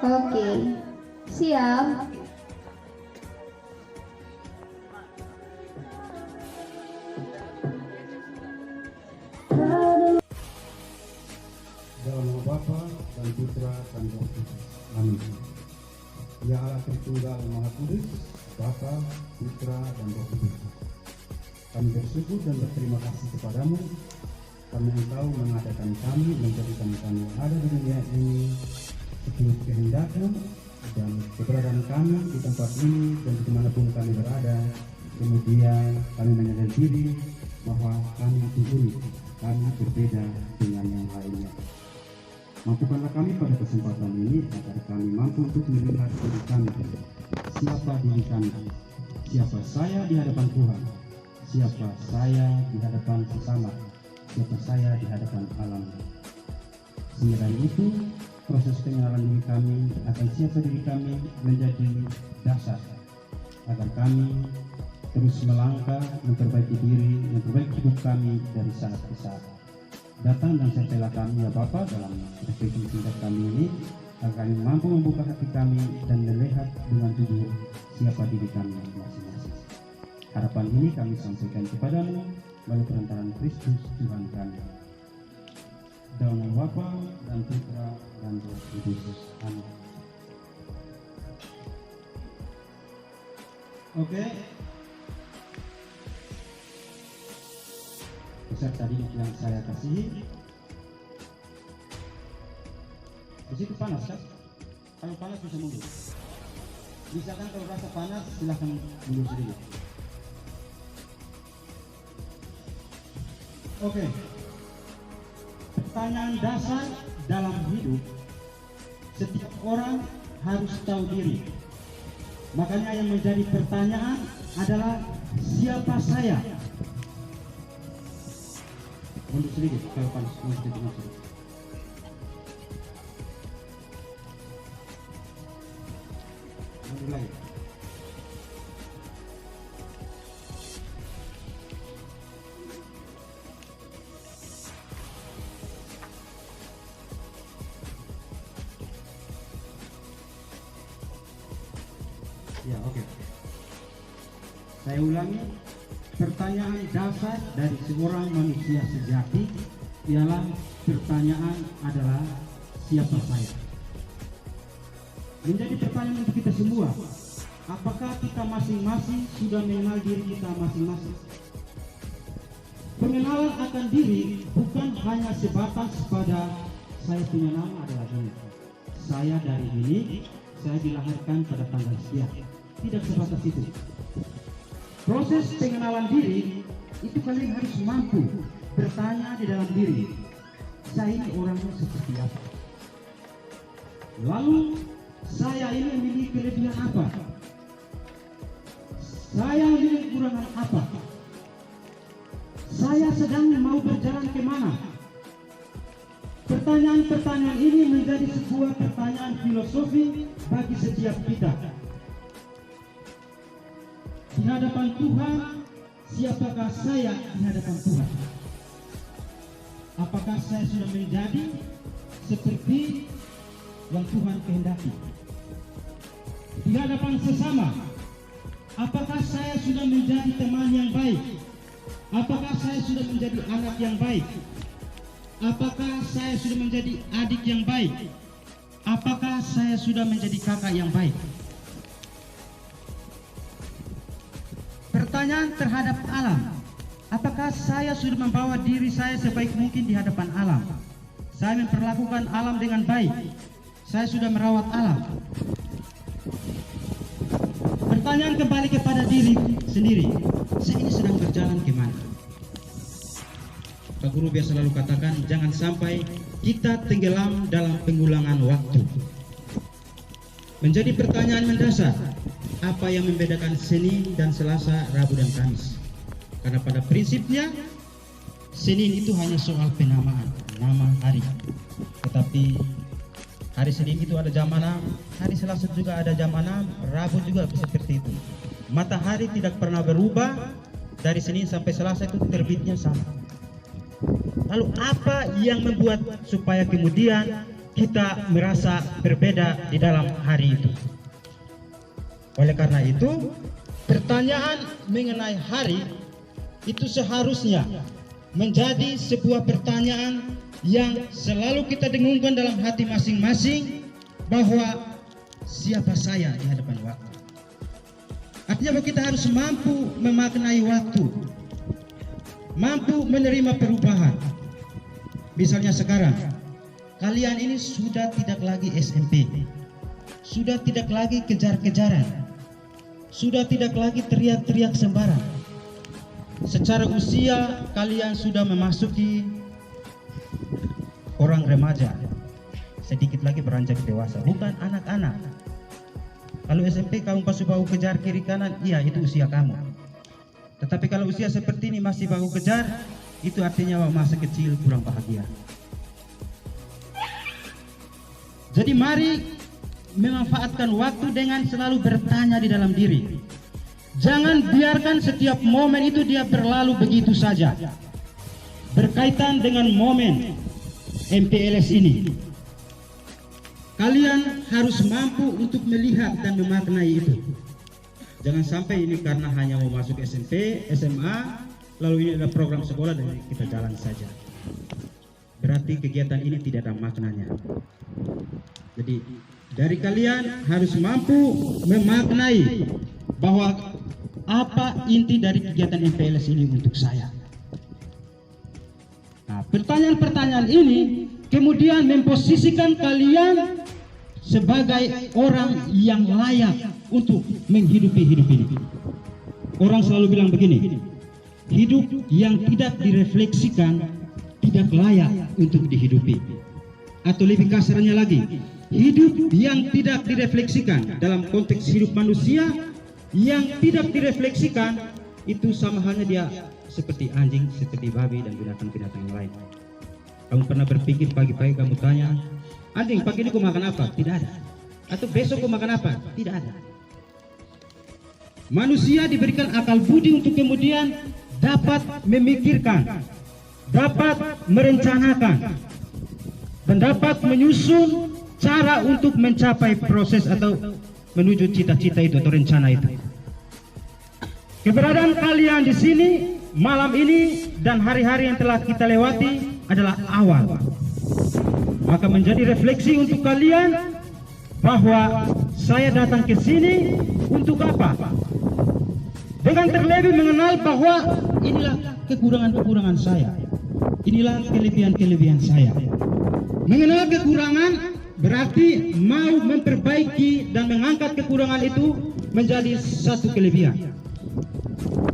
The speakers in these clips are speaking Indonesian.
Oke, siap. Dalam nama Bapa dan Putra dan Roh Kudus. Amin. Ya Allah Tritunggal Maha Kudus, Bapa, Putra dan Roh Kudus. Kami bersyukur dan berterima kasih kepadamu karena Engkau mengadakan kami, menjadikan kami ada di dunia ini seturut kehendakmu, dan keberadaan kami di tempat ini dan dimanapun kami berada. Kemudian kami menyadari diri bahwa kami itu unik, kami berbeda dengan yang lainnya. Mampukanlah kami pada kesempatan ini agar kami mampu untuk melihat diri kami, siapa diri kami, siapa saya di hadapan Tuhan, siapa saya di hadapan sesama, siapa saya di hadapan alam. Sehingga dari itu, proses pengenalan diri kami akan siapa diri kami menjadi dasar agar kami terus melangkah, memperbaiki diri, memperbaiki hidup kami dari saat ke saat. Datang dan sertalah kami ya Bapa dalam refleksi singkat kami ini, agar kami mampu membuka hati kami dan melihat dengan jujur siapa diri kami masing-masing. Harapan ini kami sampaikan kepadamu melalui perantaraan Kristus Tuhan kami. Dalam nama Bapa dan Putra dan Roh Kudus. Amin. Oke. Peserta didik yang saya kasihi, di situ panas kan? Kalau panas bisa mundur. Bisa kan kalau rasa panas silahkan mundur sedikit. Oke. Pertanyaan dasar dalam hidup, setiap orang harus tahu diri. Makanya yang menjadi pertanyaan adalah siapa saya? Mundur sedikit kalau panas, mundur sedikit. Mundur lagi. Ya, oke. Saya ulangi. Pertanyaan dasar dari seorang manusia sejati ialah pertanyaan adalah siapa saya? Menjadi pertanyaan untuk kita semua. Apakah kita masing-masing sudah mengenal diri kita masing-masing? Pengenalan akan diri bukan hanya sebatas pada saya punya nama adalah ini, saya dari ini, saya dilahirkan pada tanggal sekian. Tidak sebatas itu. Proses pengenalan diri itu kalian harus mampu bertanya di dalam diri, saya ini orangnya seperti apa? Lalu saya ini memiliki kelebihan apa? Saya memiliki kekurangan apa? Saya sedang mau berjalan kemana? Pertanyaan-pertanyaan ini menjadi sebuah pertanyaan filosofi bagi setiap kita. Di hadapan Tuhan, siapakah saya di hadapan Tuhan? Apakah saya sudah menjadi seperti yang Tuhan kehendaki? Di hadapan sesama, apakah saya sudah menjadi teman yang baik? Apakah saya sudah menjadi anak yang baik? Apakah saya sudah menjadi adik yang baik? Apakah saya sudah menjadi kakak yang baik? Pertanyaan terhadap alam, apakah saya sudah membawa diri saya sebaik mungkin di hadapan alam? Saya memperlakukan alam dengan baik. Saya sudah merawat alam. Pertanyaan kembali kepada diri sendiri, saya ini sedang berjalan kemana? Pak Guru biasa selalu katakan, jangan sampai kita tenggelam dalam pengulangan waktu. Menjadi pertanyaan mendasar, apa yang membedakan Senin dan Selasa, Rabu dan Kamis? Karena pada prinsipnya Senin itu hanya soal penamaan, nama hari. Tetapi hari Senin itu ada jam 6, hari Selasa juga ada jam 6, Rabu juga seperti itu. Matahari tidak pernah berubah dari Senin sampai Selasa, itu terbitnya sama. Lalu apa yang membuat supaya kemudian kita merasa berbeda di dalam hari itu? Oleh karena itu, pertanyaan mengenai hari itu seharusnya menjadi sebuah pertanyaan yang selalu kita dengungkan dalam hati masing-masing, bahwa siapa saya di hadapan waktu. Artinya bahwa kita harus mampu memaknai waktu, mampu menerima perubahan. Misalnya sekarang, kalian ini sudah tidak lagi SMP, sudah tidak lagi kejar-kejaran, sudah tidak lagi teriak-teriak sembarang. Secara usia kalian sudah memasuki orang remaja, sedikit lagi beranjak dewasa, bukan anak-anak. Kalau SMP kamu masih bahu kejar kiri kanan, iya itu usia kamu. Tetapi kalau usia seperti ini masih bahu kejar, itu artinya masa kecil kurang bahagia. Jadi mari memanfaatkan waktu dengan selalu bertanya di dalam diri. Jangan biarkan setiap momen itu dia berlalu begitu saja. Berkaitan dengan momen MPLS ini, kalian harus mampu untuk melihat dan memaknai itu. Jangan sampai ini karena hanya mau masuk SMP, SMA, lalu ini adalah program sekolah dan kita jalan saja. Berarti kegiatan ini tidak ada maknanya. Jadi dari kalian harus mampu memaknai bahwa apa inti dari kegiatan MPLS ini untuk saya. Nah, pertanyaan-pertanyaan ini kemudian memposisikan kalian sebagai orang yang layak untuk menghidupi hidup ini. Orang selalu bilang begini, hidup yang tidak direfleksikan tidak layak untuk dihidupi. Atau lebih kasarnya lagi, hidup yang tidak direfleksikan dalam konteks hidup manusia yang tidak direfleksikan itu sama halnya dia seperti anjing, seperti babi dan binatang-binatang yang lain. Kamu pernah berpikir pagi-pagi kamu tanya, anjing pagi ini kau makan apa? Tidak ada. Atau besok kau makan apa? Tidak ada. Manusia diberikan akal budi untuk kemudian dapat memikirkan, dapat merencanakan, dan dapat menyusun cara untuk mencapai proses atau menuju cita-cita itu atau rencana itu. Keberadaan kalian di sini malam ini dan hari-hari yang telah kita lewati adalah awal. Maka menjadi refleksi untuk kalian bahwa saya datang ke sini untuk apa? Dengan terlebih mengenal bahwa inilah kekurangan-kekurangan saya. Inilah kelebihan-kelebihan saya. Mengenal kekurangan berarti mau memperbaiki dan mengangkat kekurangan itu menjadi satu kelebihan.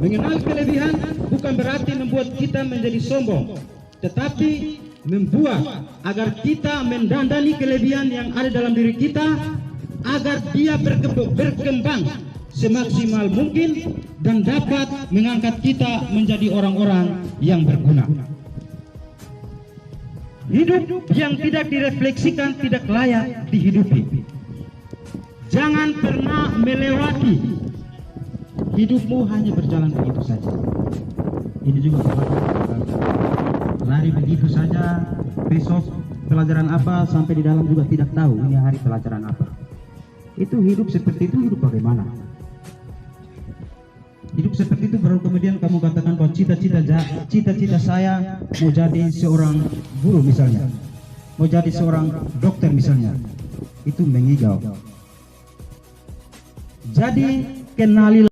Mengenal kelebihan bukan berarti membuat kita menjadi sombong, tetapi membuat agar kita mendandani kelebihan yang ada dalam diri kita, agar dia berkembang semaksimal mungkin dan dapat mengangkat kita menjadi orang-orang yang berguna. Hidup yang tidak direfleksikan tidak layak dihidupi. Jangan pernah melewati hidupmu hanya berjalan begitu saja. Ini juga lari begitu saja, besok pelajaran apa sampai di dalam juga tidak tahu ini hari pelajaran apa. Itu hidup seperti itu, hidup bagaimana? Hidup seperti itu baru kemudian kamu katakan bahwa cita-cita saya mau jadi seorang guru misalnya, mau jadi seorang dokter misalnya. Itu mengigau. Jadi kenali